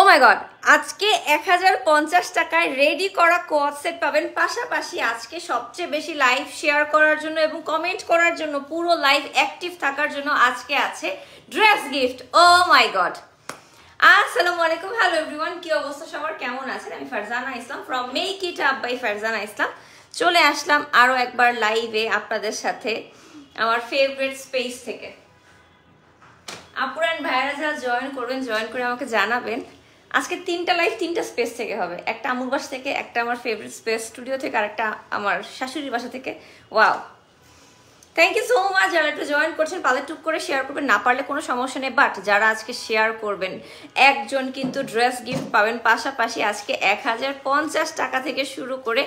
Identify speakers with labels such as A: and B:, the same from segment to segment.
A: মাই god, আজকে 1050 টাকায় ready করা কোয়াড সেট পাবেন। পাশাপাশি আজকে সবচেয়ে বেশি লাইভ শেয়ার করার জন্য এবং কমেন্ট করার জন্য, পুরো লাইভ অ্যাক্টিভ থাকার জন্য আজকে আছে ড্রেস গিফট। ও মাই গড, আসসালামু আলাইকুম, হ্যালো এভরিওয়ান, কি অবস্থা সবার, কেমন আছেন? আমি Farzana Islam from Make It Up by Farzana Islam চলে আসলাম আরো একবার লাইভে আপনাদের সাথে আমার ফেভারিট স্পেস থেকে। আপুরান ভাইরা যারা জয়েন করবেন, জয়েন করে আমাকে জানাবেন। আজকে তিনটা লাইভ তিনটা স্পেস থেকে হবে, একটা আমুর বাসা থেকে, একটা আমার ফেভারিট স্পেস স্টুডিও থেকে, আর একটা আমার শাশুড়ির বাসা থেকে। Wow, thank you so much. যারা একটু জয়েন করছেন পারলে টুক করে শেয়ার করবেন, না পারলে কোনো সমস্যা নেই, বাট যারা আজকে শেয়ার করবেন একজন কিন্তু ড্রেস গিফট পাবেন। পাশাপাশি আজকে 1050 টাকা থেকে শুরু করে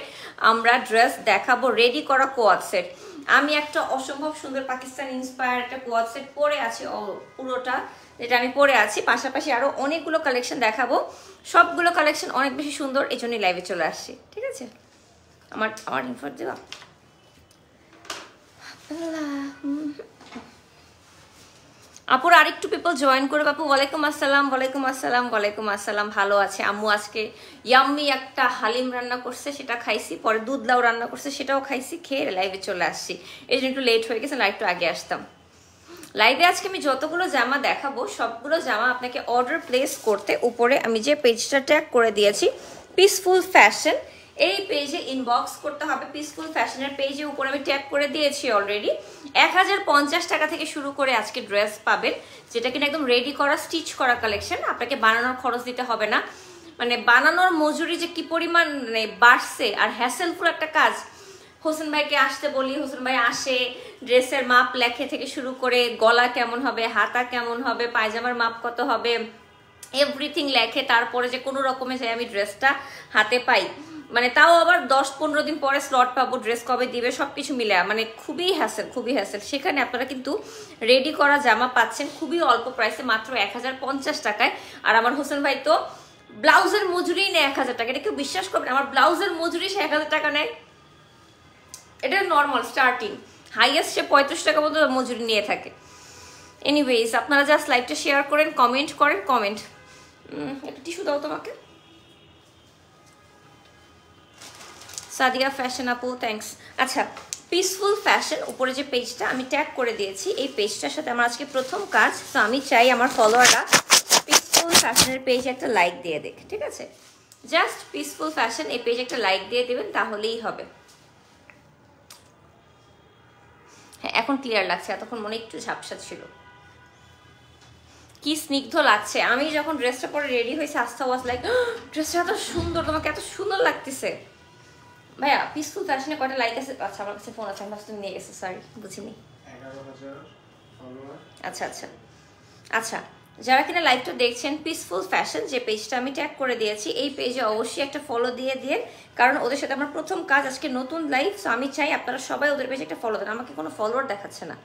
A: আমরা ড্রেস দেখাবো রেডি করা কোয়াড সেট। আমি একটা অসম্ভব সুন্দর পাকিস্তান ইন্সপায়ার একটা কোয়াড সেট পরে আছি, পুরোটা যেটা আমি পরে আছি। পাশাপাশি আরো অনেকগুলো কালেকশন দেখাবো, সবগুলো কালেকশন অনেক বেশি সুন্দর, এই জন্যই লাইভে চলে আসছি। ঠিক আছে, আমার ইনফর্ট দেওয়া আপুর আরেকটু পিপল জয়েন করে। বাপু ওয়ালাইকুম আসসালাম, ওয়ালাইকুম আসসালাম, ওয়ালাইকুম আসসালাম। ভালো আছে আম্মু? আজকে ইয়াম্মি একটা হালিম রান্না করছে, সেটা খাইছি, পরে দুধ লাউ রান্না করছে, সেটাও খাইছি, খেয়ে লাইভে চলে আসছি। এই জন্য একটু লেট হয়ে গেছে, লাইভ একটু আগে আসতাম। লাইভে আজকে আমি যতগুলো জামা দেখাবো সবগুলো জামা আপনাকে অর্ডার প্লেস করতে উপরে আমি যে পেজটা ট্যাগ করে দিয়েছি পিসফুল ফ্যাশন, এই পেজে ইনবক্স করতে হবে। পিসফুল ফ্যাশনের পেজে উপরে আমি ট্যাগ করে দিয়েছি অলরেডি। 1050 টাকা থেকে শুরু করে আজকে ড্রেস পাবেন, যেটা কিনা একদম রেডি করা স্টিচ করা কালেকশন। আপনাকে বানানোর খরচ দিতে হবে না, মানে বানানোর মজুরি যে কি পরিমাণ বাড়ছে, আর হ্যাসেলফুল একটা কাজ। হোসেন ভাইকে আসতে বলি, হোসেন ভাই আসে, ড্রেসের মাপ লেখে থেকে শুরু করে গলা কেমন হবে, হাতা কেমন হবে, পায়জামার মাপ কত হবে, এভরিথিং লেখে। তারপরে যে কোনো রকমে যাই আমি ড্রেসটা হাতে পাই, মানে তাও আবার 10-15 দিন পরে স্লট পাবো, ড্রেস কবে দিবে, সবকিছু মিলে মানে খুবই হ্যাসেল, খুবই হ্যাসেল। সেখানে আপনারা কিন্তু রেডি করা জামা পাচ্ছেন খুবই অল্প প্রাইসে, মাত্র 1050 টাকায়। আর আমার হোসেন ভাই তো ব্লাউজের মজুরি নেয় 1000 টাকা, এটা কেউ বিশ্বাস করবেন? আমার ব্লাউজের মজুরি সে 1000 টাকা নেয়, এটা নর্মাল স্টার্টিং, হাইয়েস্ট সে 35 টাকা মতো মজুরি নিয়ে থাকে। এনিওয়েজ, আপনারা জাস্ট লাইভটা শেয়ার করেন, কমেন্ট করেন, কমেন্ট। একটা টিস্যু দাও তোমাকে। সাদিয়া ফ্যাশন আপু, থ্যাঙ্কস। আচ্ছা, পিসফুল ফ্যাশন উপরে যে পেজটা আমি ট্যাগ করে দিয়েছি, এই পেজটার সাথে আমার আজকে প্রথম কাজ। তো আমি চাই আমার ফলোয়াররা পিসফুল ফ্যাশনের পেজে একটা লাইক দিয়ে দেখ, ঠিক আছে? জাস্ট পিসফুল ফ্যাশন এই পেজে একটা লাইক দিয়ে দেবেন, তাহলেই হবে। হ্যাঁ, এখন ক্লিয়ার লাগছে, এতক্ষণ মনে একটু ঝাপসা ছিল। কি স্নিগ্ধ লাগছে। আমি যখন ড্রেসটা পরে রেডি হয়েছে, আস্থা ওয়াজ লাইক, ড্রেসটা এত সুন্দর, তোমাকে এত সুন্দর লাগতেছে। ভাইয়া পিসফুল ফ্যাশনে কয়টা লাইক আছে? আচ্ছা, আমার কাছে ফোন আছে, আমি তুমি নিয়ে গেছো, সরি বুঝিনি।
B: 11,000 ফলোয়ার।
A: আচ্ছা আচ্ছা আচ্ছা, যারা কিনা লাইভটা দেখছেন, পিসফুল ফ্যাশন যে পেজটা আমি ট্যাগ করে দিয়েছি, এই পেজে অবশ্যই একটা ফলো দিয়ে দিয়ে, কারণ ওদের সাথে আমার প্রথম কাজ, আজকে নতুন লাইভ। সো আমি চাই আপনারা সবাই ওদের পেজে একটা ফলো দেন। আমাকে কোনো ফলোয়ার দেখাচ্ছে না।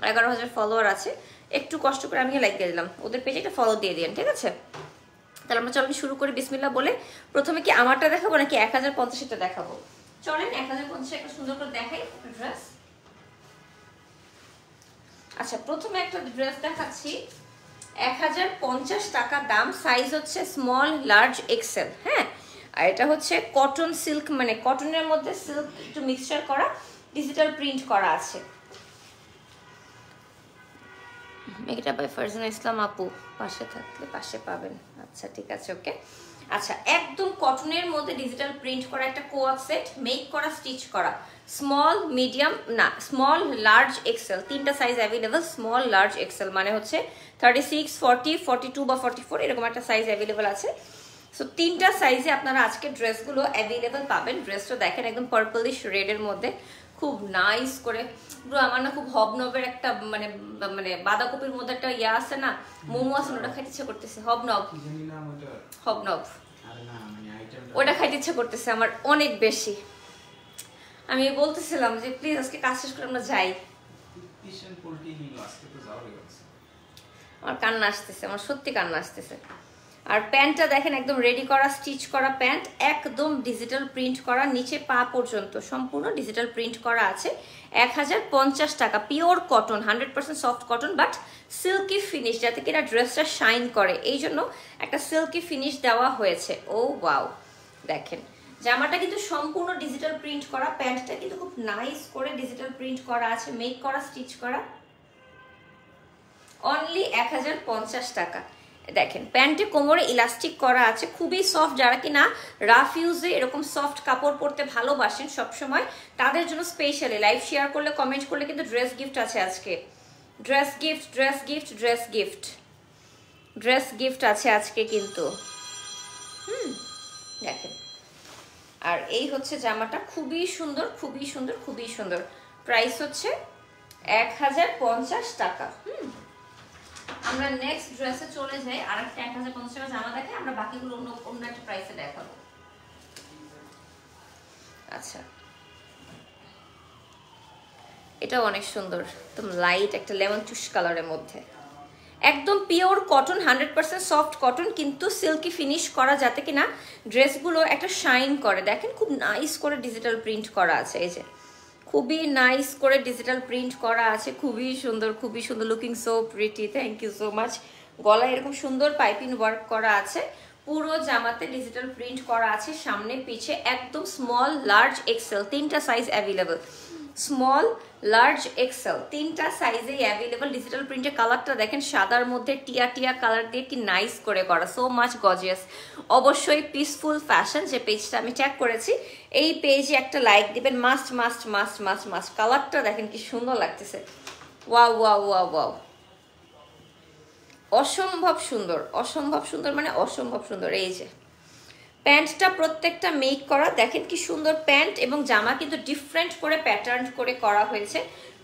A: 11,000 ফলোয়ার আছে, একটু কষ্ট করে আমি লাইক দিয়ে দিলাম। ওদের পেজে একটা ফলো দিয়ে দিন, ঠিক আছে? তাহলে আমরা চলেন শুরু করি বিসমিল্লাহ বলে। প্রথমে কি আমারটা দেখাবো নাকি 1050-টা দেখাবো? চলেন 1050 একটা সুন্দর করে দেখাই ড্রেস। আচ্ছা, প্রথমে একটা ড্রেস দেখাচ্ছি, 1050 টাকা দাম, সাইজ হচ্ছে স্মল, লার্জ, এক্সেল। হ্যাঁ, আর এটা হচ্ছে কটন সিল্ক, মানে কটনের মধ্যে সিল্ক একটু মিক্সচার করা, ডিজিটাল প্রিন্ট করা আছে। এটা বাই ফারজানা ইসলাম আপু, পাশে থাকলে পাশে পাবেন। আচ্ছা ঠিক আছে, ওকে। আচ্ছা, একদম কটনের মধ্যে ডিজিটাল প্রিন্ট করা একটা কোয়াড সেট, মেক করা, স্টিচ করা, স্মল, মিডিয়াম, না স্মল, লার্জ, এক্সেল, তিনটা size available. Small, large, XL মানে হচ্ছে 36, 40, 42 বা 44 এরকম একটা সাইজ অ্যাভেলেবল আছে। সো তিনটা সাইজে আপনারা আজকে ড্রেসগুলো অ্যাভেলেবল পাবেন। ড্রেসটা দেখেন একদম পার্পলিশ রেডের মধ্যে, খুব নাইস করে। আমার না খুব হবনবের একটা মানে মানে বাঁধাকপির মধ্যে একটা ইয়া আছে না, মোমো আছে, ওটা খাইতে ইচ্ছা করতেছে। হবনব, হবনব, ওটা খাইতে ইচ্ছা করতেছে আমার অনেক বেশি। আমি বলতেছিলাম যে প্লিজ আজকে কাজ শেষ করে আমরা যাই। আমার কান্না আসতেছে, আমার সত্যি কান্না আসতেছে। আর প্যান্টটা দেখেন একদম রেডি করা স্টিচ করা প্যান্ট, একদম ডিজিটাল প্রিন্ট করা, নিচে পা পর্যন্ত সম্পূর্ণ ডিজিটাল প্রিন্ট করা আছে। 1050 টাকা, pure cotton, 100% soft cotton, but silky finish, যাতে কিনা ড্রেসটা শাইন করে, এই জন্য একটা সিল্কি ফিনিশ দেওয়া হয়েছে। ও ওয়াও, দেখেন জামাটা কিন্তু সম্পূর্ণ ডিজিটাল প্রিন্ট করা, প্যান্টটা কিন্তু খুব নাইস করে ডিজিটাল প্রিন্ট করা আছে, মেক করা, স্টিচ করা। অনলি 1050 টাকা। দেখেন প্যান্টে কোমরে ইলাস্টিক করা আছে, খুবই সফট, যারা কিনা রাফ ইউজে এরকম সফট কাপড় পরতে ভালোবাসেন সবসময়, তাদের জন্য স্পেশালি লাইভ শেয়ার করলে, কমেন্ট করলে কিন্তু ড্রেস গিফট আছে আজকে। Dress gift, dress gift, dress gift, dress gift আছে আজকে কিন্তু। দেখেন, আর এই হচ্ছে জামাটা, খুবই সুন্দর, খুবই সুন্দর, খুবই সুন্দর। প্রাইস হচ্ছে 1050 টাকা। আমরা নেক্সট ড্রেসে চলে যাই, আর একটা 1050 টাকা জামা দেখে আমরা বাকিগুলো অন্য একটা প্রাইসে দেখাবো। আচ্ছা, এটা অনেক সুন্দর, একদম লাইট একটা লেমন চুস কালারের মধ্যে, একদম পিওর কটন, 100% সফট কটন, কিন্তু সিল্কি ফিনিশ করা, যাতে কিনা ড্রেসগুলো একটা শাইন করে। দেখেন খুব নাইস করে ডিজিটাল প্রিন্ট করা আছে, এই যে খুবই নাইস করে ডিজিটাল প্রিন্ট করা আছে, খুবই সুন্দর, খুবই সুন্দর, looking so pretty, thank you so much. গলায় এরকম সুন্দর পাইপিং ওয়ার্ক করা আছে, পুরো জামাতে ডিজিটাল প্রিন্ট করা আছে, সামনে পিছে একদম স্মল, লার্জ, এক্সেল, তিনটা size available. Small, large, XL, তিনটা সাইজেই অ্যাভেলেবল। ডিজিটাল প্রিন্টের কালারটা দেখেন, সাদার মধ্যে টিয়া টিয়া কালার দিয়ে কি নাইস করে করা, সো মাচ গর্জিয়াস। অবশ্যই পিসফুল ফ্যাশন যে পেজটা আমি ট্যাগ করেছি, এই পেজে একটা লাইক দিবেন, must must must must must. কালারটা দেখেন কি সুন্দর লাগতেছে, ওয়াও ওয়াও ওয়াও ওয়াও, অসম্ভব সুন্দর, অসম্ভব সুন্দর, মানে অসম্ভব সুন্দর। এই যে প্যান্টটা প্রত্যেকটা মেক করা, দেখেন কি সুন্দর প্যান্ট, এবং জামা কিন্তু ডিফারেন্ট করে প্যাটার্ন করে করা হয়েছে,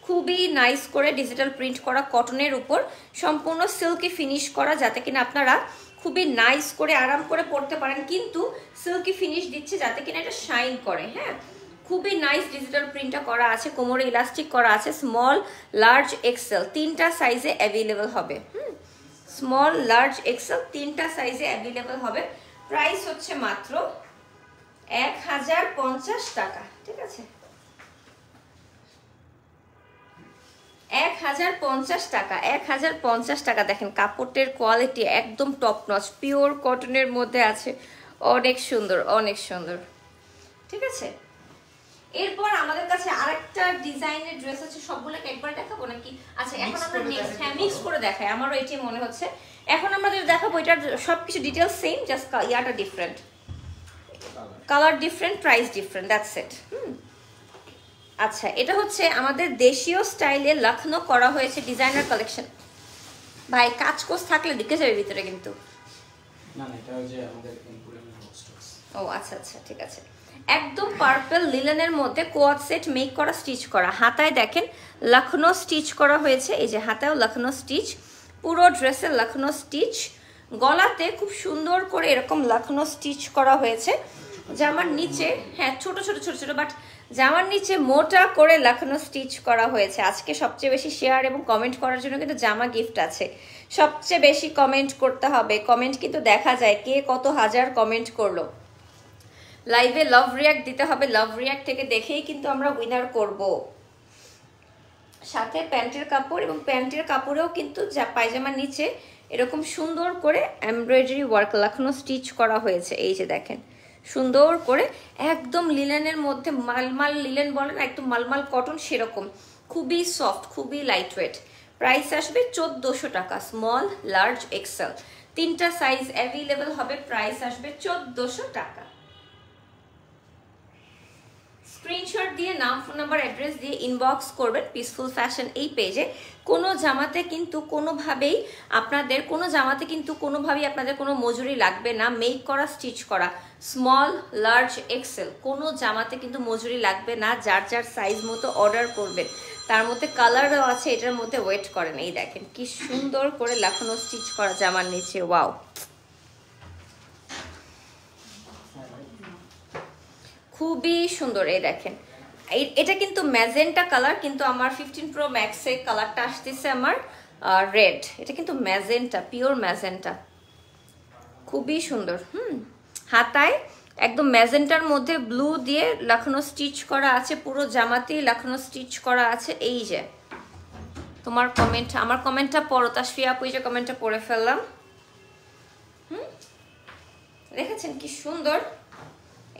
A: খুবই নাইস করে ডিজিটাল প্রিন্ট করা, কটনের উপর সম্পূর্ণ সিল্কি ফিনিশ করা, যাতে কিনা আপনারা খুবই নাইস করে আরাম করে পরতে পারেন, কিন্তু সিল্কি ফিনিশ দিচ্ছে যাতে কিনা এটা শাইন করে। হ্যাঁ, খুবই নাইস ডিজিটাল প্রিন্টটা করা আছে, কোমরে ইলাস্টিক করা আছে, স্মল, লার্জ, এক্সেল, তিনটা সাইজে অ্যাভেলেবল হবে। স্মল, লার্জ, এক্সেল, তিনটা সাইজে অ্যাভেলেবল হবে। প্রাইস হচ্ছে মাত্র 1050 টাকা, ঠিক আছে, 1050 টাকা, 1050 টাকা। দেখেন কাপড়ের কোয়ালিটি একদম টপ নচ, পিওর কটনের মধ্যে আছে, অনেক সুন্দর, অনেক সুন্দর, ঠিক আছে। এরপর আমাদের কাছে আরেকটা ডিজাইনের ড্রেস আছে, সবগুলোকে একবার দেখাবো নাকি? আচ্ছা, এখন আমরা নেক্সট মিক্স করে দেখাই, আমারও এটাই মনে হচ্ছে। এখন আমাদের দেখাবো, এটার সবকিছু ডিটেলস সেম, জাস্ট ইয়াটা different, colour different, price different, that's it. আচ্ছা, এটা হচ্ছে আমাদের দেশীয় স্টাইলে লখনৌ করা হয়েছে ডিজাইনার কালেকশন। ভাই কাজ কোর্স থাকলে ঢুকে যাবে ভিতরে কিন্তু।
B: না না, এটা হচ্ছে আমাদের ইম্পোরিয়ামের হোস্টেস।
A: ও আচ্ছা আচ্ছা, ঠিক আছে। একদম পার্পল লিলেনের মধ্যে কোয়াড সেট মেক করা, স্টিচ করা, হাতায় দেখেন লখনৌ স্টিচ করা হয়েছে, এই যে হাতায়ও লখনৌ স্টিচ, পুরো ড্রেসে লখনৌ স্টিচ, গলাতে খুব সুন্দর করে এরকম লখনৌ স্টিচ করা হয়েছে, জামার নিচে হ্যাঁ ছোট ছোট ছোট ছোট, বাট জামার নিচে মোটা করে লখনৌ স্টিচ করা হয়েছে। আজকে সবচেয়ে বেশি শেয়ার এবং কমেন্ট করার জন্য কিন্তু জামা গিফট আছে, সবচেয়ে বেশি কমেন্ট করতে হবে, কমেন্ট কিন্তু দেখা যায় কে কত হাজার কমেন্ট করলো। লাইভে লাভ রিয়াক্ট দিতে হবে, লাভ রিয়াক্ট থেকে দেখেই কিন্তু আমরা উইনার করব। সাথে প্যান্টের কাপড়, এবং প্যান্টের কাপড়েও কিন্তু পায়জামার নিচে এরকম সুন্দর করে এমব্রয়ডারি ওয়ার্ক লখনৌ স্টিচ করা হয়েছে, এই যে দেখেন সুন্দর করে, একদম লিলেনের মধ্যে, মালমাল লিলেন বলেন, একদম মালমাল কটন সেরকম, খুবই সফট, খুবই লাইট ওয়েট। প্রাইস আসবে 1400 টাকা, স্মল, লার্জ, এক্সেল, তিনটা সাইজ অ্যাভেলেবল হবে। প্রাইস আসবে 1400 টাকা। স্ক্রিনশট দিয়ে নাম, ফোন নাম্বার, অ্যাড্রেস দিয়ে ইনবক্স করবেন পিসফুল ফ্যাশন এই পেজে। কোনো জামাতে কিন্তু কোনোভাবেই আপনাদের কোনো মজুরি লাগবে না, মেক করা, স্টিচ করা, স্মল, লার্জ, এক্সেল, কোনো জামাতে কিন্তু মজুরি লাগবে না, যার যার সাইজ মতো অর্ডার করবেন। তার মধ্যে কালারও আছে, এটার মধ্যে ওয়েট করেন, এই দেখেন কি সুন্দর করে লখনৌ স্টিচ করা জামার নিচে, ওয়াও, খুবই সুন্দর। এই দেখেন এটা কিন্তু ম্যাজেন্টা কালার, কিন্তু আমার 15 Pro Max এর কালারটা আসতেছে আমার রেড, এটা কিন্তু ম্যাজেন্টা, পিওর ম্যাজেন্টা, খুবই সুন্দর। হাতায় একদম ম্যাজেন্টার মধ্যে ব্লু দিয়ে লাখনো স্টিচ করা আছে, পুরো জামাতেই লাখনো স্টিচ করা আছে। এই যে তোমার কমেন্ট, আমার কমেন্টটা পড়ো, তাসফিয়া আপু এই যে কমেন্টটা পড়ে ফেললাম। দেখেছেন কি সুন্দর,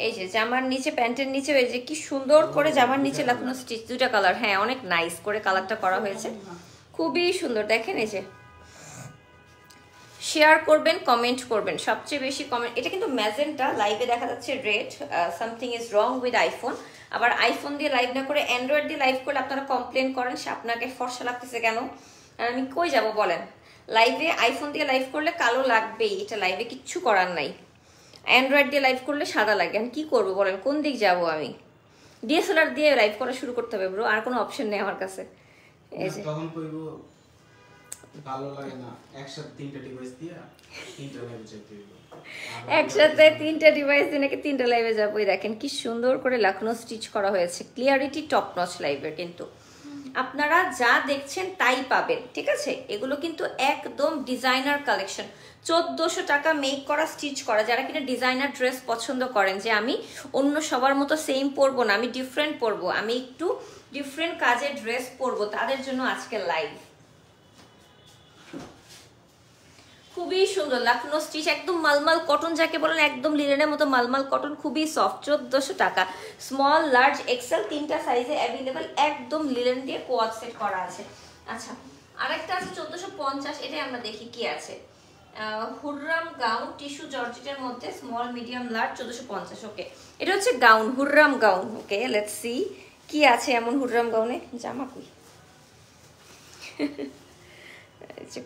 A: এই যে জামার নিচে প্যান্টের নিচে এই যে কি সুন্দর করে জামার নিচে লাখনো স্টিচ, দুইটা কালার। হ্যাঁ অনেক নাইস করে কালারটা করা হয়েছে, খুবই সুন্দর। দেখেন এই যে শেয়ার করবেন, কমেন্ট করবেন, সবচেয়ে বেশি কমেন্ট। এটা কিন্তু ম্যাজেন্টা, লাইভে দেখা যাচ্ছে red. Something is wrong with iPhone. আবার আইফোন দিয়ে লাইভ না করে অ্যান্ড্রয়েড দিয়ে লাইভ করলে আপনারা কমপ্লেন করেন সে আপনাকে ফর্সা লাগতেছে কেন। আর আমি কই যাব বলেন, লাইভে আইফোন দিয়ে লাইভ করলে কালো লাগবেই, এটা লাইভে কিচ্ছু করার নাই। অ্যান্ড্রয়েড দিয়ে লাইভ করলে সাদা লাগে, আমি কী করবো বলেন, কোন দিক যাব আমি? ডিএসএলআর দিয়ে লাইভ করা শুরু করতে হবে ব্রো, আর কোনো অপশন নেই আমার কাছে। এই যে
B: তখন কইব ভালো লাগে না, একসাথে তিনটা ডিভাইস দিয়া তিনটা লাইভে যেতে হইব,
A: একসাথে তিনটা ডিভাইস দিয়ে নাকি তিনটা লাইভে যাবো। দেখেন কি সুন্দর করে লাখনো স্টিচ করা হয়েছে, ক্লিয়ারিটি টপ নচ লাইভের। কিন্তু আপনারা যা দেখছেন তাই পাবেন, ঠিক আছে? এগুলো কিন্তু একদম ডিজাইনার কালেকশন। 1400 টাকা মেক করা, স্টিচ করা। যারা কিনা ডিজাইনার ড্রেস পছন্দ করেন যে আমি অন্য সবার মতো সেম পরবো না, আমি ডিফারেন্ট পরবো, আমি একটু ডিফারেন্ট কাজের ড্রেস পরবো, তাদের জন্য আজকের লাইভ। খুবই সুন্দর লাখনো স্টিচ, একদম মালমাল কটন যাকে বলেন, একদম লিনেনের মতো মালমাল কটন, খুবই সফট। 1400 টাকা। স্মল, লার্জ, এক্সেল তিনটা সাইজে অ্যাভেলেবেল, একদম লিনেন দিয়ে কোয়াড সেট করা আছে। আচ্ছা আরেকটা আছে 1450, এটাই আমরা দেখি কি আছে। হুররাম গাউন, টিস্যু জর্জেটের মধ্যে, স্মল, মিডিয়াম, লার্জ, 1450। ওকে, এটা হচ্ছে gown, হুররাম gown. Okay let's see কি আছে এমন হুররাম গাউনে। জামা কই,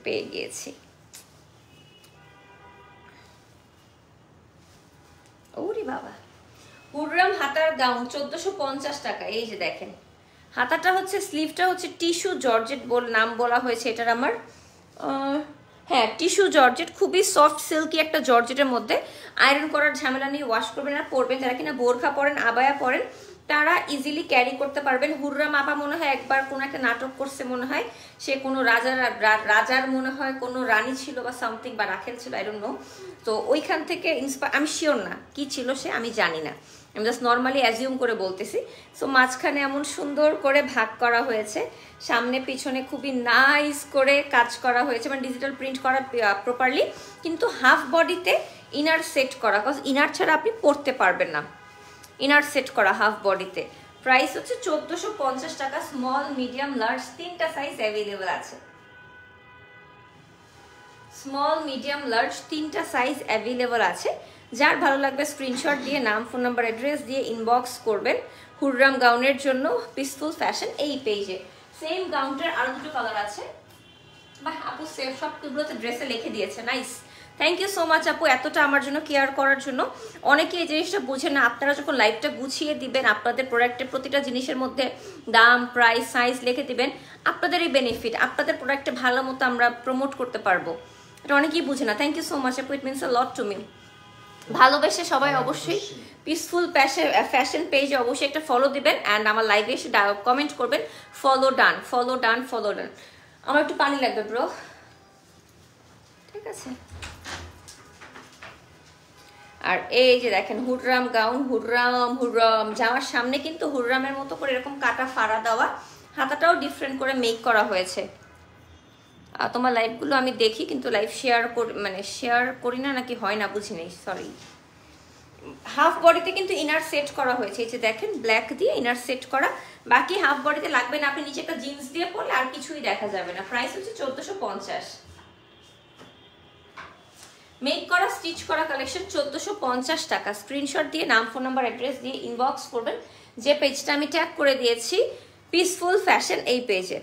A: পেয়ে গিয়েছি। ওরে বাবা, হুররাম হাতার গাউন 1450 টাকা। এই যে দেখেন হাতাটা হচ্ছে, স্লিভটা হচ্ছে টিস্যু জর্জেট নাম বলা হয়েছে এটার আমার। হ্যাঁ টিস্যু জর্জেট, খুবই সফট সিল্কি একটা জর্জেটের মধ্যে। আয়রন করার ঝামেলা নিয়ে ওয়াশ করবেন আর পরবেন। যারা কিনা বোরখা পরেন, আবায়া পরেন, তারা ইজিলি ক্যারি করতে পারবেন। হুররাম আপা মনে হয় একবার কোনো একটা নাটক করছে, মনে হয় সে কোনো রাজার মনে হয় কোনো রানী ছিল বা সামথিং, বা রাখেল ছিল, আই ডোন্ট নো। তো ওইখান থেকে আমি শিওর না কি ছিল সে, আমি জানি না, আমি জাস্ট নর্মালি অ্যাজিউম করে বলতেছি। সো মাঝখানে এমন সুন্দর করে ভাগ করা হয়েছে, সামনে পিছনে খুবই নাইস করে কাজ করা হয়েছে, মানে ডিজিটাল প্রিন্ট করা প্রপারলি। কিন্তু হাফ বডিতে ইনার সেট করা, কজ ইনার ছাড়া আপনি পরতে পারবেন না। ইনার সেট করা হাফ বডিতে। প্রাইস হচ্ছে 1450 টাকা। স্মল, মিডিয়াম, লার্জ তিনটা সাইজ অ্যাভেলেবেল আছে। স্মল, মিডিয়াম, লার্জ তিনটা সাইজ অ্যাভেলেবেল আছে। যার ভালো লাগবে স্ক্রিনশট দিয়ে নাম, ফোন নাম্বার, অ্যাড্রেস দিয়ে ইনবক্স করবেন হুররাম গাউনের জন্য। পিসফুল ফ্যাশন এই পেজে। সেম গাউনটার আরো দুটো কালার আছে। বাহ আপু সেফ সবগুলোতে ড্রেসে লিখে দিয়েছে, nice. Thank you so much আপু, এতটা আমার জন্য কেয়ার করার জন্য। অনেকে এই জিনিসটা বুঝে না, আপনারা যখন লাইভটা গুছিয়ে দিবেন, আপনাদের প্রোডাক্টের প্রতিটা জিনিসের মধ্যে দাম, প্রাইস, সাইজ লিখে দিবেন, আপনাদেরই বেনিফিট, আপনাদের প্রোডাক্টে ভালো মতো আমরা প্রমোট করতে পারবো। এটা অনেকেই বুঝে না। থ্যাংক ইউ সো মাচ আপু, ইট means a lot to me. ভালোবেসে সবাই অবশ্যই পিসফুল ফ্যাশন পেজে অবশ্যই একটা ফলো দিবেন, অ্যান্ড আমার লাইভে এসে কমেন্ট করবেন ফলো ডান, ফলো ডান, ফলো ডান। আমার একটু পানি লাগবে ব্রো, ঠিক আছে? আর এই যে দেখেন হুররাম গাউন, হুররাম জামার সামনে কিন্তু হুররামের মতো করে এরকম কাটা ফাড়া দেওয়া, হাতাটাও ডিফারেন্ট করে মেক করা হয়েছে। তোমার লাইভগুলো আমি দেখি কিন্তু লাইভ শেয়ার করি না, নাকি হয় না বুঝি নেই, সরি। হাফ বডিতে কিন্তু ইনার সেট করা হয়েছে, এই যে দেখেন ব্ল্যাক দিয়ে ইনার সেট করা। বাকি হাফ বডিতে লাগবে না, আপনি নিচে একটা জিন্স দিয়ে পরলে আর কিছুই দেখা যাবে না। প্রাইস হচ্ছে 1450। মেক করা, স্টিচ করা কালেকশন 1450 টাকা। স্ক্রিনশট দিয়ে নাম, ফোন নাম্বার, অ্যাড্রেস দিয়ে ইনবক্স করবেন, যে পেজটা আমি ট্যাগ করে দিয়েছি পিসফুল ফ্যাশন এই পেজে।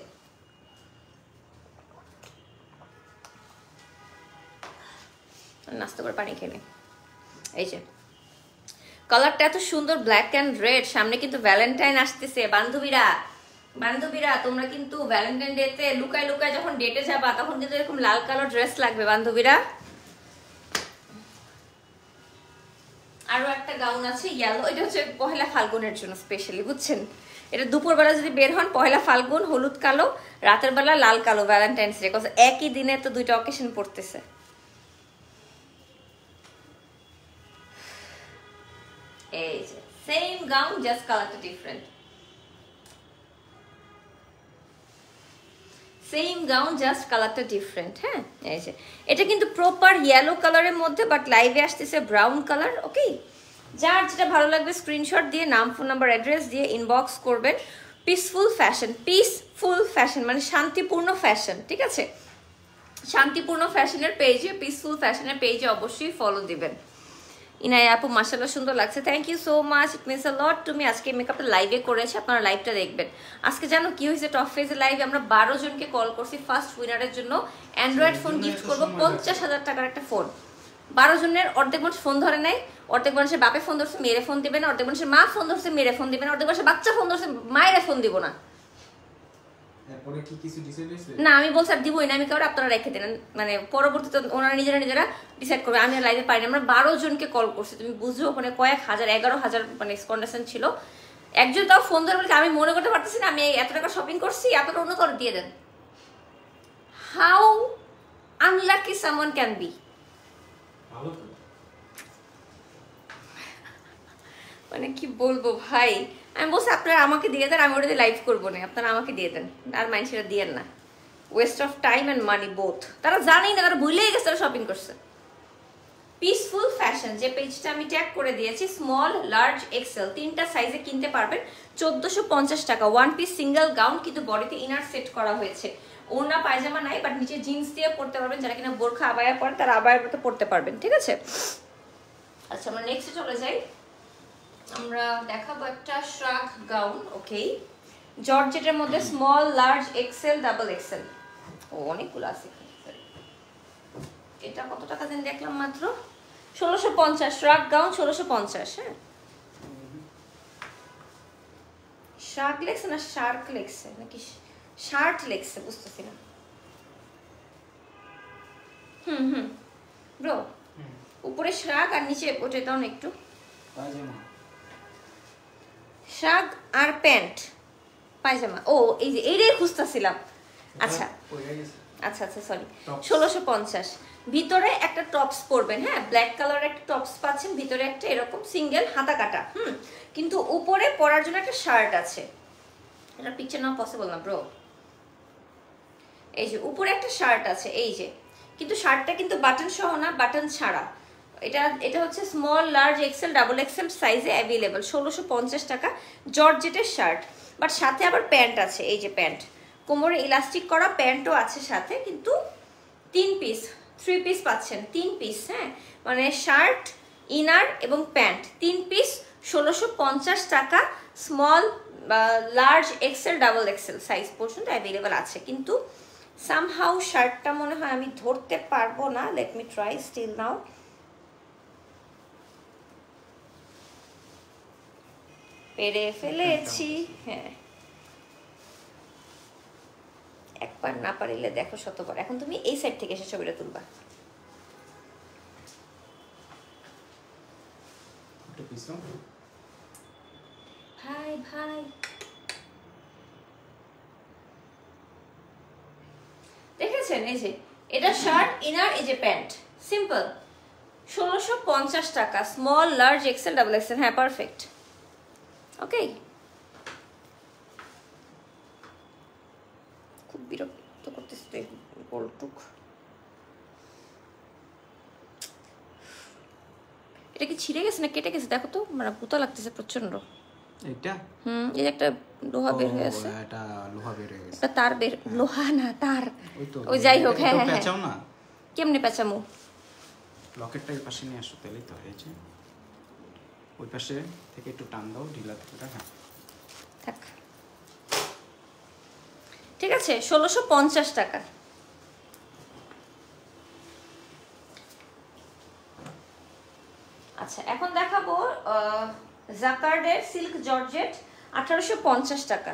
A: নাস্তা করে পানি খেলে। এই যে কালারটা এত সুন্দর, ব্ল্যাক অ্যান্ড রেড। সামনে কিন্তু ভ্যালেন্টাইন আসতেছে বান্ধবীরা তোমরা কিন্তু ভ্যালেন্টাইন ডেতে লুকায় লুকায় যখন ডেটে যাবা, তখন কিন্তু এরকম লাল কালো ড্রেস লাগবে বান্ধবীরা। আরো একটা গাউন আছে ইয়েলো, এটা হচ্ছে পহেলা ফাল্গুনের জন্য স্পেশালি, বুঝছেন? এটা দুপুরবেলা যদি বের হন, পহেলা ফাল্গুন হলুদ কালো, রাতের বেলা লাল কালো, ভ্যালেন্টাইন্স ডে, একই দিনে তো দুইটা অকেশন পড়তেছে। এই যে সেম গাউন, জাস্ট কালারটা ডিফারেন্ট। সেম গাউন, জাস্ট কালারটা ডিফারেন্ট। হ্যাঁ, এই যে এটা কিন্তু প্রপার ইয়েলো কালারের মধ্যে, বাট লাইভে আসতেছে ব্রাউন কালার। ওকে, যার যেটা ভালো লাগবে স্ক্রিনশট দিয়ে নাম, ফোন নাম্বার, অ্যাড্রেস দিয়ে ইনবক্স করবেন। পিসফুল ফ্যাশন, পিসফুল ফ্যাশন মানে শান্তিপূর্ণ ফ্যাশন, ঠিক আছে? শান্তিপূর্ণ ফ্যাশনের পেজে, পিসফুল ফ্যাশনের পেজে অবশ্যই ফলো দিবেন। ইনায়া আপু মাশাআল্লাহ সুন্দর লাগছে, thank you so much, it means a lot. তুমি আজকে মেকআপটা লাইভে করেছে, আপনারা লাইভটা দেখবেন। আজকে জানো কি হয়েছে, টপ ফেজের লাইভে আমরা 12 জনকে কল করছি ফার্স্ট উইনারের জন্য। অ্যান্ড্রয়েড ফোন গিফট করবো, 50,000 টাকার একটা ফোন। 12 জনের অর্ধেক মানুষ ফোন ধরে নেয়, অর্ধেক মানুষের বাপে ফোন ধরছে মেরে ফোন দিবেন, অর্ধেক মানুষের মা ফোন ধরছে মেরে ফোন দিবেন, অর্ধেক মানুষের বাচ্চা ফোন ধরছে মায়েরা ফোন দিব না।
B: এরপরে কি কিছু ডিসাইড হইছে?
A: না, আমি বলছি আর দিবই না, আমি কাউরে, আপনারা রেখে দেন, মানে পরবর্তীতে ওনারা নিজেরা ডিসাইড করবে। আমি লাইভে পারিনি, আমরা 12 জনকে কল করছি, তুমি বুঝো, মানে কয়েক হাজার, 11,000 মানে কন্ডিশন ছিল। একজন তাও ফোন ধরে বলে আমি মনে করতে পারতেছি না, আমি এত টাকা শপিং করছি, আপনারা অন্য করে দিয়ে দেন। How unlucky someone can be.
B: ভালো তো,
A: মানে কি বলবো ভাই, আমি বলছি আপনারা আমাকে দিয়ে দেন, আমি ওটাতে লাইভ করবো না, আপনারা আমাকে দিয়ে দেন, আর মাইন্ড সেটা দিয়েন না। West of time and money both. তারা জানেই না, তারা ভুলেই গেছে তারা শপিং করছে। পিসফুল ফ্যাশন যে পেজটা আমি ট্যাগ করে দিয়েছি, স্মল, লার্জ, এক্সেল 3টা সাইজে কিনতে পারবেন। 1450 টাকা, ওয়ান পিস সিঙ্গেল গাউন, কিন্তু বডিতে ইনার সেট করা হয়েছে। ওড়না পায়জামা নাই, বাট নিচে জিন্স দিয়ে পড়তে পারবেন, যারা কিনা বোরখা আবায়া পরেন তারা আবায়ার মতো পড়তে পারবেন, ঠিক আছে? আচ্ছা, আমরা নেক্সটে চলে যাই। আমরা দেখাবো একটা শ্রাগ গাউন। ওকে, জর্জেটের মধ্যে small, large, XL, double XL, ও অনেকগুলো আছে। এটা কত টাকা দিন দেখলাম মাত্র 1650, শ্রাগ গাউন 1650। হ্যাঁ, শ্রাগ লেখছে না শার্ক লেখছে নাকি শার্ট লেখছে, বুঝতেছি না। ব্রো, উপরে শ্রাগ আর নিচে ওটা দাও না একটু,
B: পায়জামা,
A: শ্রাগ আর প্যান্ট পায়জামা। ও এই যে এইটাই খুঁজতেছিলাম। আচ্ছা আচ্ছা আচ্ছা, সরি, 1650। ভিতরে একটা টপস পরবেন, হ্যাঁ, ব্ল্যাক কালারের একটা টপস পাচ্ছেন, ভিতরে একটা এরকম সিঙ্গেল হাতা কাটা, কিন্তু উপরে পরার জন্য একটা শার্ট আছে। এটা পিকচার নাও পসিবল না ব্রো। এই যে উপরে একটা শার্ট আছে, এই যে, কিন্তু শার্টটা কিন্তু বাটন সহ না, বাটন ছাড়া। এটা হচ্ছে small, large, XL, double XL সাইজে অ্যাভেলেবল। 1650 টাকা, জর্জেটের শার্ট, বাট সাথে আবার প্যান্ট আছে। এই যে প্যান্ট, কোমরে ইলাস্টিক করা প্যান্টও আছে সাথে, কিন্তু 3 পিস, 3 পিস পাচ্ছেন, 3 পিস। হ্যাঁ, মানে শার্ট, ইনার এবং প্যান্ট 3 পিস, 1650 টাকা। Small, large, XL, double XL size পর্যন্ত অ্যাভেলেবল আছে, কিন্তু সামহাউ শার্টটা মনে হয় আমি ধরতে পারবো না। Let me try, still now. পেরে ফেলেছি, হ্যাঁ, একবার না পারিলে দেখো শতবার। এখন তুমি এই সাইড থেকে এসে ছবিটা তুলবা। ভাই ভাই, দেখেছেন? এই যে এটা শার্ট, ইনার, এই যে প্যান্ট, সিম্পল, 1650 টাকা। Small, large, XL, double XL, হ্যাঁ, পারফেক্ট। ওকে, খুব বিরক্ত করতেছে গোলটুক। এটা কি ছিঁড়ে গেছে না কেটে গেছে? দেখো তো, মানে পুতা লাগতেছে প্রচন্ড।
B: এটা
A: এই একটা লোহা বের হয়ে আছে,
B: এটা লোহা বের হয়ে গেছে,
A: একটা তার বের, লোহা না তার,
B: ওই তো,
A: ওই যাই হোক। হ্যাঁ হ্যাঁ,
B: পেঁচাও না,
A: কেমনে পেঁচামু?
B: লকেটটা এই পাশে নিয়ে আসো, তাহলেই তো হয়েছে। ওই পাশে থেকে একটু টান দাও, ঢিলা থেকে। হ্যাঁ,
A: থাক, ঠিক আছে, 1650 টাকা। আচ্ছা, এখন দেখাবো জাকার্ডের সিল্ক জর্জেট, 1850 টাকা।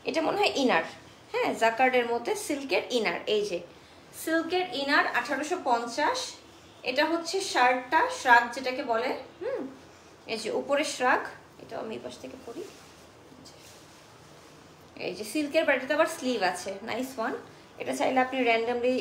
A: এটা মনে হয় ইনার, হ্যাঁ, জাকার্ডের মধ্যে সিল্কের ইনার। এই যে সিল্কের ইনার 1850। এটা হচ্ছে শার্টটা, শ্রাগ যেটাকে বলে। এই যে উপরে শ্রাগ, এটা আমি এই পাশ থেকে পরি। এই যে সিল্কের, বাড়িতে আবার স্লিভ আছে, নাইস ওয়ান। এটা চাইলে আপনি র্যান্ডামলি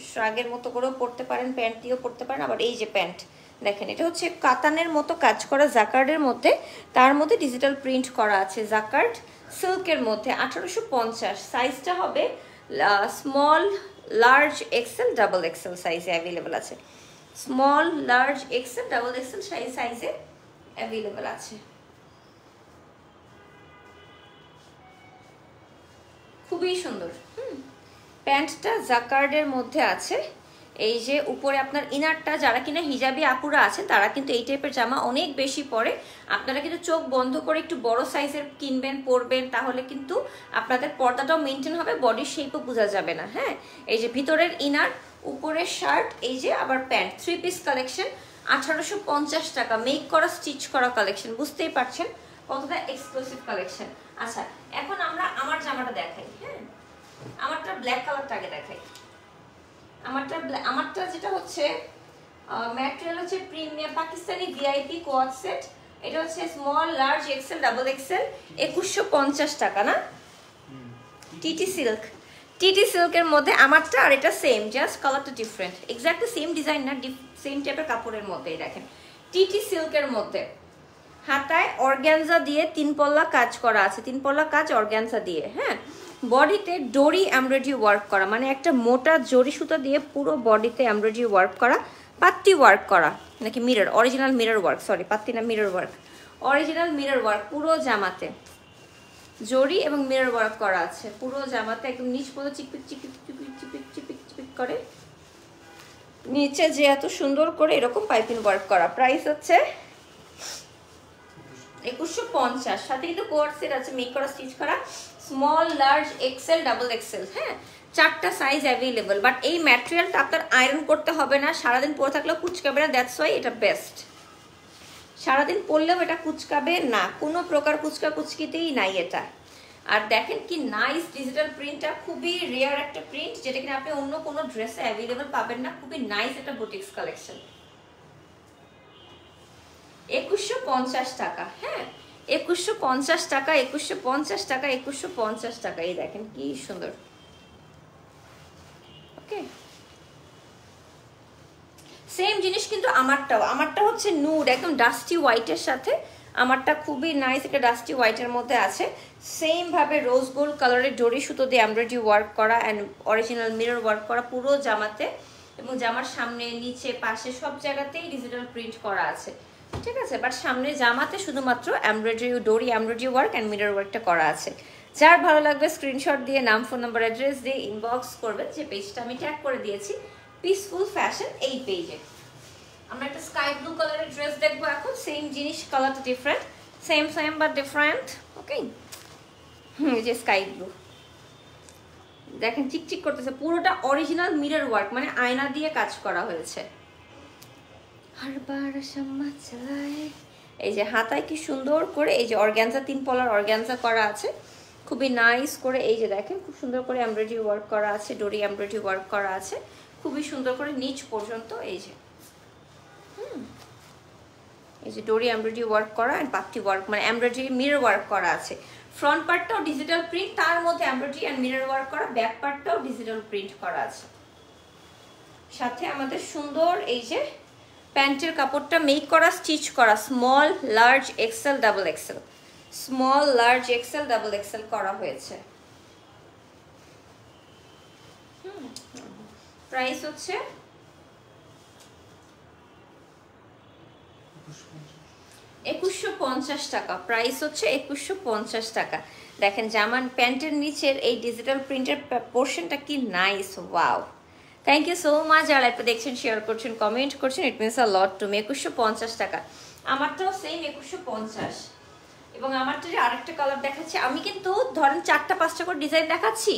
A: শ্রাগের মতো করেও পরতে পারেন, প্যান্ট দিয়েও পরতে পারেন। আবার এই যে প্যান্ট দেখেন, এটা হচ্ছে কাতানের মতো কাজ করা জাকার্ডের মধ্যে, তার মধ্যে ডিজিটাল প্রিন্ট করা আছে, জাকার্ড সিল্কের মধ্যে। 1850, সাইজটা হবে small, large, XL, double XL সাইজে অ্যাভেলেবেল আছে। Small, large, XL, double XL সাইজে অ্যাভেলেবেল আছে। খুবই সুন্দর। প্যান্টটা জাকার্ডের মধ্যে আছে। এই যে উপরে আপনার ইনারটা, যারা কিনা হিজাবি আপুরা আছেন তারা কিন্তু এই টাইপের জামা অনেক বেশি পরে। আপনারা কিন্তু চোখ বন্ধ করে একটু বড় সাইজের কিনবেন, পরবেন, তাহলে কিন্তু আপনাদের পর্দাটাও মেনটেন হবে, বডির শেপও বোঝা যাবে না। হ্যাঁ, এই যে ভিতরের ইনার, উপরের শার্ট, এই যে আবার প্যান্ট, 3 পিস কালেকশন। 1850 টাকা, মেক করা, স্টিচ করা কালেকশন। বুঝতেই পারছেন কতটা এক্সক্লুসিভ কালেকশন। আচ্ছা, এখন আমরা আমার জামাটা দেখাই। হ্যাঁ, আমারটা ব্ল্যাক কালারটা আগে দেখাই। আমারটা যেটা হচ্ছে ম্যাটেরিয়াল হচ্ছে premium Pakistani VIP quad set. এটা হচ্ছে small, large, XL, double XL. 2150 টাকা না? টিটি সিল্ক, টিটি সিল্কের মধ্যে আমারটা আর এটা সেম, জাস্ট কালারটা ডিফারেন্ট। এক্স্যাক্টলি সেম ডিজাইন না, সেম টাইপের কাপড়ের মধ্যে। দেখেন টিটি সিল্কের মধ্যে হাতায় অর্গ্যানজা দিয়ে 3 পল্লা কাজ করা আছে, 3 পল্লা কাজ অর্গ্যানজা দিয়ে। হ্যাঁ, বডিতে ডোরি এমব্রয়ডারি ওয়ার্ক করা, মানে একটা মোটা জরি সুতা দিয়ে পুরো বডিতে এমব্রয়ডারি ওয়ার্ক করা, পাত্তি ওয়ার্ক করা, নাকি mirror, original mirror work, sorry পাত্তি না, mirror work, original mirror work পুরো জামাতে। জরি এবং মিরর ওয়ার্ক করা আছে পুরো জামাতে, একদম নিচ পর্যন্ত চিকপিক চিকপিক চিকপিক চিকপিক চিকপিক চিকপিক করে, নিচে যে এত সুন্দর করে এরকম পাইপিং ওয়ার্ক করা। প্রাইস হচ্ছে 2150, সাথে কিন্তু কোয়ার্ড সেট আছে, মেক করা, স্টিচ করা, small, large, XL, double XL. হ্যাঁ, 4টা সাইজ অ্যাভেলেবল। বাট এই ম্যাটেরিয়ালটা আপনার আয়রন করতে হবে না, সারাদিন পরে থাকলেও কুচকাবে না, দ্যাটস ওয়াই এটা বেস্ট। সারাদিন পরলেও এটা কুচকাবে না, কোনো প্রকার কুচকা কুচকিতেই নাই এটা। আর দেখেন কি নাইস ডিজিটাল প্রিন্টটা, খুবই রেয়ার একটা প্রিন্ট, যেটা কিনা আপনি অন্য কোনো ড্রেসে অ্যাভেলেবল পাবেন না। খুবই নাইস একটা বুটিক্স কালেকশন। 2150 টাকা। হ্যাঁ, 2150 টাকা, 2150 টাকা, 2150 টাকা। এই দেখেন কি সুন্দর। ওকে, সেম জিনিস কিন্তু আমারটা হচ্ছে নুড, একদম ডাস্টি হোয়াইটের সাথে। আমারটা খুবই নাইস, একটা ডাস্টি হোয়াইটের মধ্যে আছে। সেম ভাবে রোজ গোল্ড কালারের ডোরি সুতো দিয়ে এমব্রয়ডারি ওয়ার্ক করা অ্যান্ড অরিজিনাল মিরর ওয়ার্ক করা পুরো জামাতে, এবং জামার সামনে, নিচে, পাশে সব জায়গাতেই ডিজিটাল প্রিন্ট করা আছে। ঠিক আছে, বাট সামনে জামাতে শুধুমাত্র এমব্রয়ডারি, ডোরি এমব্রয়ডারি ওয়ার্ক অ্যান্ড মিরর ওয়ার্কটা করা আছে। যার ভালো লাগবে স্ক্রিনশট দিয়ে নাম, ফোন নাম্বার, অ্যাড্রেস দিয়ে ইনবক্স করবেন, যে পেজটা আমি ট্যাগ করে দিয়েছি পিসফুল ফ্যাশন, এই পেজে। আমরা একটা স্কাই ব্লু কালারের ড্রেস দেখবো এখন। সেম জিনিস, কালারটা ডিফারেন্ট, সেম বাট ডিফারেন্ট। ওকে, যে স্কাই ব্লু দেখেন চিকচিক করতেছে, পুরোটা অরিজিনাল মিরর ওয়ার্ক, মানে আয়না দিয়ে কাজ করা হয়েছে। এই যে হাতায় কি সুন্দর করে এই যে অর্গ্যানজা, 3 পলার অর্গ্যানজা করা আছে, খুবই নাইস করে। এই যে দেখেন খুব সুন্দর করে এমব্রয়ডারি ওয়ার্ক করা আছে, ডোরি এমব্রয়ডারি ওয়ার্ক করা আছে খুবই সুন্দর করে নিচ পর্যন্ত। এই যে এই যে ডোরি এমব্রয়ডারি ওয়ার্ক করা এন্ড পাত্তি ওয়ার্ক, মানে এমব্রয়ডারি মিরর ওয়ার্ক করা আছে। ফ্রন্ট পার্টটাও ডিজিটাল প্রিন্ট, তার মধ্যে এমব্রয়ডারি এন্ড মিরর ওয়ার্ক করা, ব্যাক পার্টটাও ডিজিটাল প্রিন্ট করা আছে। সাথে আমাদের সুন্দর এই যে প্যান্টের কাপড়টা মেক করা, স্টিচ করা, small, large, XL, double XL, small, large, XL, double XL করা হয়েছে। প্রাইস হচ্ছে 2150 টাকা। প্রাইস হচ্ছে 2150 টাকা। দেখেন জামান প্যান্টের নিচের এই ডিজিটাল প্রিন্টের পোর্শনটা কি nice, wow. Thank you so much, যারা লাইভটা দেখছেন, শেয়ার করছেন, কমেন্ট করছেন, it means a lot to me. 2150 টাকা। আমারটাও সেম 2150। এবং আমারটা যে আরেকটা কালার দেখাচ্ছি, আমি কিন্তু ধরেন 4টা-5টা করে ডিজাইন দেখাচ্ছি।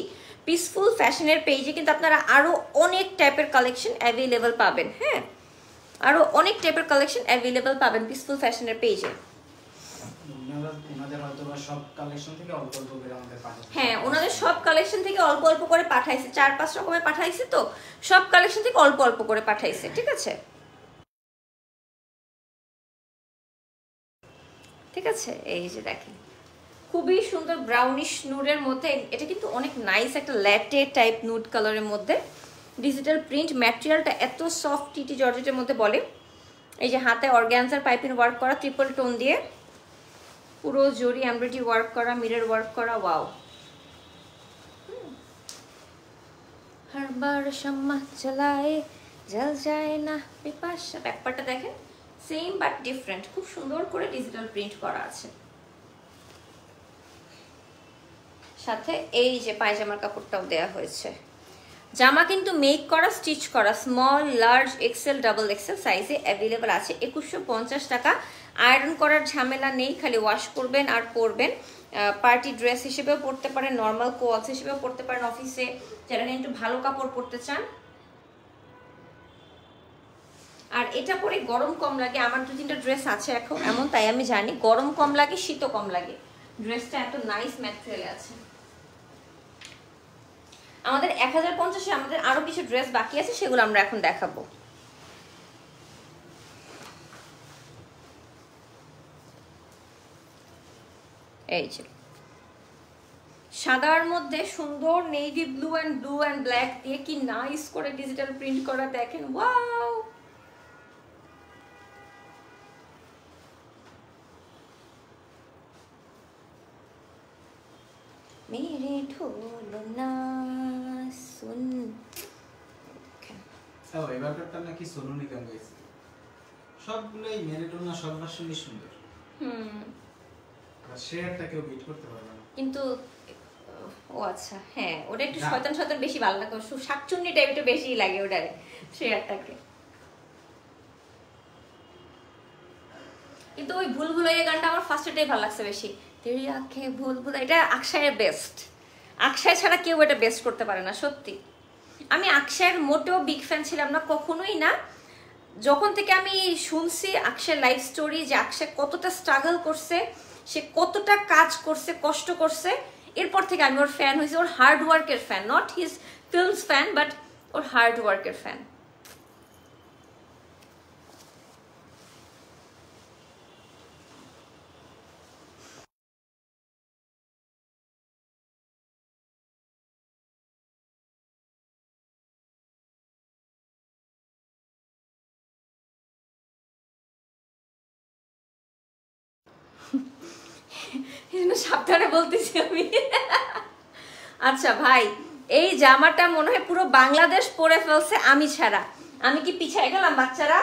A: পিসফুল ফ্যাশনের পেজে কিন্তু আপনারা আরও অনেক টাইপের কালেকশন অ্যাভেলেবল পাবেন। হ্যাঁ, আরও অনেক টাইপের কালেকশন অ্যাভেলেবল পাবেন পিসফুল ফ্যাশনের পেজে। হ্যাঁ, ওনাদের সব কালেকশন থেকে অল্প অল্প করে পাঠাইছে, 4-5 রকমের পাঠাইছে, তো সব কালেকশন থেকে অল্প অল্প করে পাঠাইছে। ঠিক আছে, ঠিক আছে। এই যে দেখেন খুবই সুন্দর ব্রাউনিশ নুডের মধ্যে, এটা কিন্তু অনেক নাইস একটা ল্যাটে টাইপ নুড কালারের মধ্যে, ডিজিটাল প্রিন্ট, ম্যাটেরিয়ালটা এত সফট টিটি জর্জেটের মধ্যে বলে। এই যে হাতে অর্গ্যানজার পাইপিং ওয়ার্ক করা, ট্রিপল টোন দিয়ে পুরো জরি এমব্রয়ডারি ওয়ার্ক করা, মিরর ওয়ার্ক করা, ওয়াও। हर बार शम्मा जलाए जल जाए ना पिपासा, ব্যাপারটা দেখেন সেম বাট ডিফারেন্ট, খুব সুন্দর করে ডিজিটাল প্রিন্ট করা আছে। সাথে এই যে পায়জামার কাপড়টাও দেয়া হয়েছে। জামা কিন্তু মেক করা, স্টিচ করা, small, large, XL, double XL সাইজে অ্যাভেলেবল আছে। 2150 টাকা। আয়রন করার ঝামেলা নেই, খালি ওয়াশ করবেন আর পরবেন। পার্টি ড্রেস হিসেবেও পরতে পারেন, নর্মাল কোয়ালস হিসেবেও পরতে পারেন অফিসে, যারা একটু ভালো কাপড় পরতে চান। আর এটা পরে গরম কম লাগে। আমার 2-3টা ড্রেস আছে এখন এমন, তাই আমি জানি গরম কম লাগে, শীতও কম লাগে। ড্রেসটা এত নাইস ম্যাটেরিয়ালে আছে। আমাদের 1050-এ আমাদের আরো কিছু ড্রেস বাকি আছে, সেগুলো আমরা এখন দেখাবো। এই যে সাদার মধ্যে সুন্দর নেভি ব্লু অ্যান্ড ব্ল্যাক দিয়ে কি নাইস করে ডিজিটাল প্রিন্ট করা, দেখেন ওয়াও। মেরে ঢোলো না সুন,
B: এবারকারটা নাকি সোনু নিগম গাইছে। সবগুলোই মেরিটোনা, সব ভার্সনই সুন্দর। আর শেয়ারটা কেউ বিট করতে পারবে না।
A: কিন্তু ও আচ্ছা, হ্যাঁ ওটা একটু শয়তান শয়তান বেশি ভালো লাগে, শাকচুন্নি টাইপটা বেশি লাগে ওটারে, শেয়ারটাকে। কিন্তু ওই ভুল ভুলাইয়া গানটা আমার ফার্স্টেটাই ভালো লাগছে বেশি। তেরি আঁখে ভুল ভুল, এটা আকশায়ের বেস্ট। আকশায় ছাড়া কেউ এটা বেস্ট করতে পারে না, সত্যি। আমি আকশায়ের মোটেও বিগ ফ্যান ছিলাম না, কখনোই না। যখন থেকে আমি শুনছি আকশার লাইফ স্টোরি, যে আকশায় কতটা স্ট্রাগল করছে, সে কতটা কাজ করছে, কষ্ট করছে, এরপর থেকে আমি ওর ফ্যান হয়েছি। ওর হার্ড ওয়ার্কের fan, not his films fan, but or hard ওয়ার্কের ফ্যান। সাবধানে বলতেছি আমি। আচ্ছা ভাই, এই জামাটা মনে হয় পুরো বাংলাদেশ পরে ফেলছে আমি ছাড়া। আমি কি পিছিয়ে গেলাম বাচ্চারা?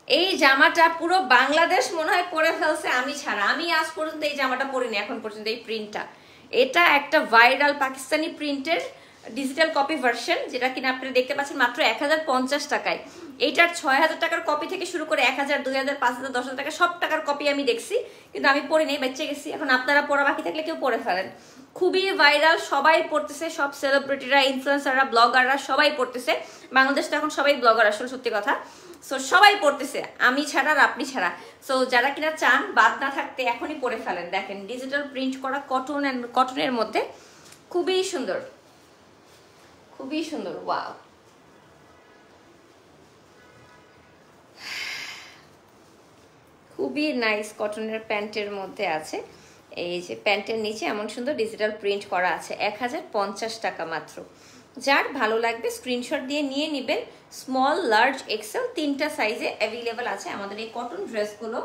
A: এই জামাটা পুরো বাংলাদেশ মনে হয় পরে ফেলছে আমি ছাড়া। আমি আজ পর্যন্ত এই জামাটা পরিনি এখন পর্যন্ত। এই প্রিন্টটা, এটা একটা ভাইরাল পাকিস্তানি প্রিন্টের ডিজিটাল কপি ভার্সন, যেটা কিনা আপনারা দেখতে পাচ্ছেন মাত্র 1050 টাকায়। এইটার 6000 টাকার কপি থেকে শুরু করে 1000, 2000, 5000, 10,000 টাকা সব টাকার কপি আমি দেখছি, কিন্তু আমি পরে নেই, বেঁচে গেছি। এখন আপনারা পড়া বাকি থাকলে কেউ পড়ে ফেলেন। খুবই ভাইরাল, সবাই পড়তেছে, সব সেলিব্রিটিরা, ইনফ্লুয়েন্সাররা, ব্লগাররা সবাই পড়তেছে। বাংলাদেশ তো এখন সবাই ব্লগার, আসলে সত্যি কথা। সো সবাই পড়তেছে, আমি ছাড়া আর আপনি ছাড়া। সো যারা কিনা চান বাদ না থাকতে এখনই পড়ে ফেলেন। দেখেন ডিজিটাল প্রিন্ট করা কটনের মধ্যে, খুবই সুন্দর, খুবই সুন্দর, ওয়াও। খুবই নাইস কটনের প্যান্টের মধ্যে আছে। এই যে প্যান্টের নিচে এমন সুন্দর ডিজিটাল প্রিন্ট করা আছে। 1050 টাকা মাত্র। যার ভালো লাগবে স্ক্রিনশট দিয়ে নিয়ে নেবেন। স্মল, লার্জ, এক্সেল 3টা সাইজে অ্যাভেলেবল আছে আমাদের এই কটন ড্রেসগুলো।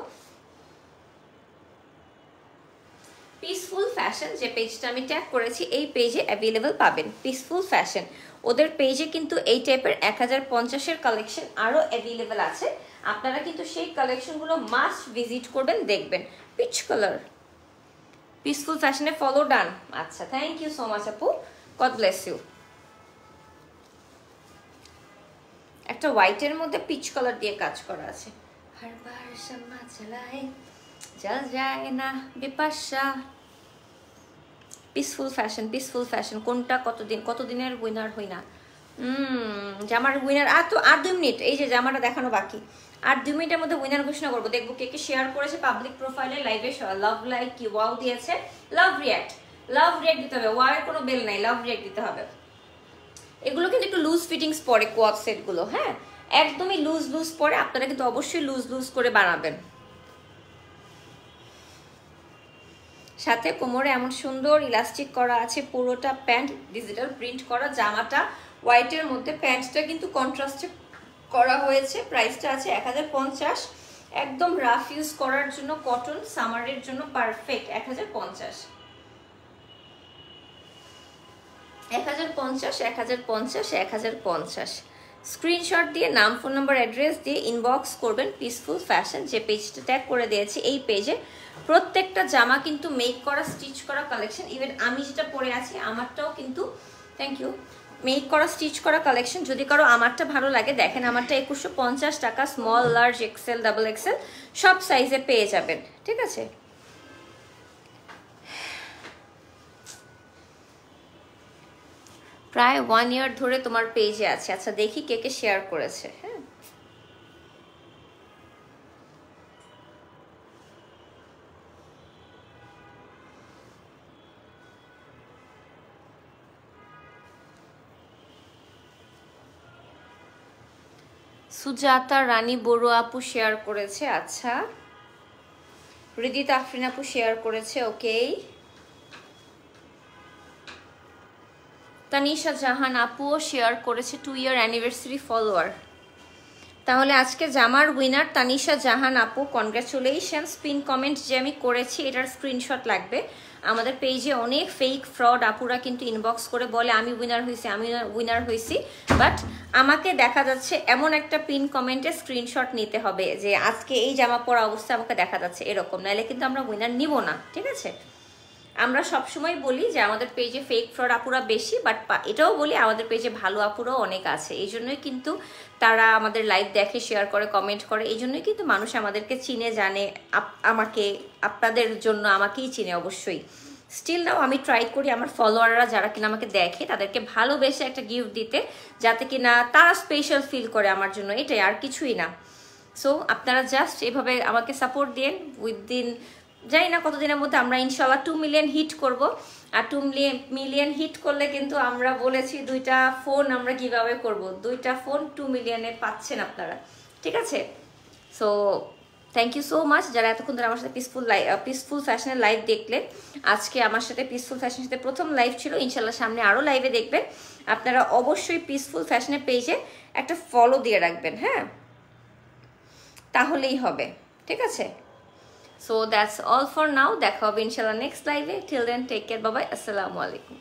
A: পিসফুল ফ্যাশন, যে পেজটা আমি ট্যাগ করেছি, এই পেজে অ্যাভেলেবল পাবেন। পিসফুল ফ্যাশন, ওদের পেজে কিন্তু এই টাইপের 1050-এর কালেকশন আরও অ্যাভেলেবল আছে। আপনারা কিন্তু সেই কালেকশনগুলো মাস্ট ভিজিট করবেন, দেখবেন। পিচ কালার, পিসফুল ফ্যাশনে ফলো ডান। আচ্ছা, থ্যাংক ইউ সো মাচ আপু, গড ব্লেস ইউ। একটা হোয়াইটের মধ্যে পিচ কালার দিয়ে কাজ করা আছে। হর বার শম্মা চলায় জল যায় না Bipasha. Peaceful fashion, peaceful fashion, কোনটা কতদিনের উইনার হই না। জামার উইনার আর 2 মিনিট। এই যে জামাটা দেখানো বাকি, আর 2 মিনিটের মধ্যে উইনার ঘোষণা করবো। দেখবো কে কে শেয়ার করেছে পাবলিক প্রোফাইলে, লাইভে। লাভ লাইক কি ওয়াও দিয়েছে, লাভ রিয়াক্ট, লাভ রিয়াক্ট দিতে হবে। ওয়াওয়ের কোনো বেল নাই, লাভ রিয়াক্ট দিতে হবে। এগুলো কিন্তু একটু লুজ ফিটিংস পরে কোয়াপ সেটগুলো, হ্যাঁ একদমই লুজ পরে। আপনারা কিন্তু অবশ্যই লুজ করে বানাবেন। সাথে কোমরে এমন সুন্দর ইলাস্টিক করা আছে, পুরোটা প্যান্ট ডিজিটাল প্রিন্ট করা, জামাটা হোয়াইটের মধ্যে, প্যান্টটা কিন্তু কন্ট্রাস্টে করা হয়েছে। প্রাইসটা আছে 1050, একদম রাফ ইউজ করার জন্য, কটন, সামারের জন্য পারফেক্ট। 1050 1050 1050 1050। স্ক্রিনশট দিয়ে নাম, ফোন নাম্বার, অ্যাড্রেস দিয়ে ইনবক্স করবেন পিসফুল ফ্যাশন, যে পেজটা ট্যাগ করে দিয়েছি। এই পেজে প্রত্যেকটা জামা কিন্তু মেক করা, স্টিচ করা কালেকশন। ইভেন আমি যেটা পরে আছি আমারটাও কিন্তু, থ্যাংক ইউ, মেক করা, স্টিচ করা কালেকশন। যদি কারো আমারটা ভালো লাগে, দেখেন আমারটা 2150 টাকা, small, large, XL, double XL সব সাইজে পেয়ে যাবেন, ঠিক আছে। প্রায় 1 ইয়ার ধরে তোমার পেজে আছে। আচ্ছা দেখি কে কে শেয়ার করেছে। হ্যাঁ, সুজাতা রানী বড়ুয়া আপু শেয়ার করেছে। আচ্ছা, হৃদিত আফরিন আপু শেয়ার করেছে। ওকে, তানিশা জাহান আপুও শেয়ার করেছে, 2 ইয়ার অ্যানিভার্সারি ফলোয়ার। তাহলে আজকে জামার উইনার তানিশা জাহান আপু, কনগ্রাচুলেশনস। পিন কমেন্ট যে আমি করেছি এটার স্ক্রিনশট লাগবে। আমাদের পেজে অনেক ফেক ফ্রড আপুরা কিন্তু ইনবক্স করে বলে আমি উইনার হয়েছি, আমি উইনার হয়েছি, বাট আমাকে দেখা যাচ্ছে এমন একটা পিন কমেন্টে স্ক্রিনশট নিতে হবে যে আজকে এই জামা পরা অবস্থায় আমাকে দেখা যাচ্ছে এরকম, নাহলে কিন্তু আমরা উইনার নিব না, ঠিক আছে। আমরা সবসময় বলি যে আমাদের পেজে ফেক ফ্রড আপুরা বেশি, বাট এটাও বলি আমাদের পেজে ভালো আপুরাও অনেক আছে। এই জন্যই কিন্তু তারা আমাদের লাইভ দেখে, শেয়ার করে, কমেন্ট করে। এই জন্যই কিন্তু মানুষ আমাদেরকে চিনে, জানে, আমাকে, আপনাদের জন্য আমাকেই চিনে অবশ্যই। স্টিল নাও আমি ট্রাই করি আমার ফলোয়াররা যারা কিনা আমাকে দেখে তাদেরকে ভালোবেসে একটা গিফট দিতে, যাতে কিনা তারা স্পেশাল ফিল করে আমার জন্য, এটাই, আর কিছুই না। সো আপনারা জাস্ট এভাবে আমাকে সাপোর্ট দিন। উইদিন জানি না কতদিনের মধ্যে আমরা ইনশাল্লাহ 2 মিলিয়ন হিট করব। আর 2 মিলিয়ন হিট করলে কিন্তু আমরা বলেছি 2টা ফোন আমরা কিভাবে করব, 2টা ফোন 2 মিলিয়নে পাচ্ছেন আপনারা, ঠিক আছে। So thank you so much যারা এতক্ষণ ধরে আমার সাথে পিসফুল ফ্যাশনের লাইভ দেখলেন। আজকে আমার সাথে পিসফুল ফ্যাশনের সাথে প্রথম লাইভ ছিল, ইনশাল্লাহ সামনে আরও লাইভে দেখবেন। আপনারা অবশ্যই পিসফুল ফ্যাশনের পেজে একটা ফলো দিয়ে রাখবেন, হ্যাঁ, তাহলেই হবে, ঠিক আছে। So that's all for now. দেখা হবে ইনশাআল্লাহ নেক্সট লাইভে। Till then, take care. Bye bye. Assalamu alaikum.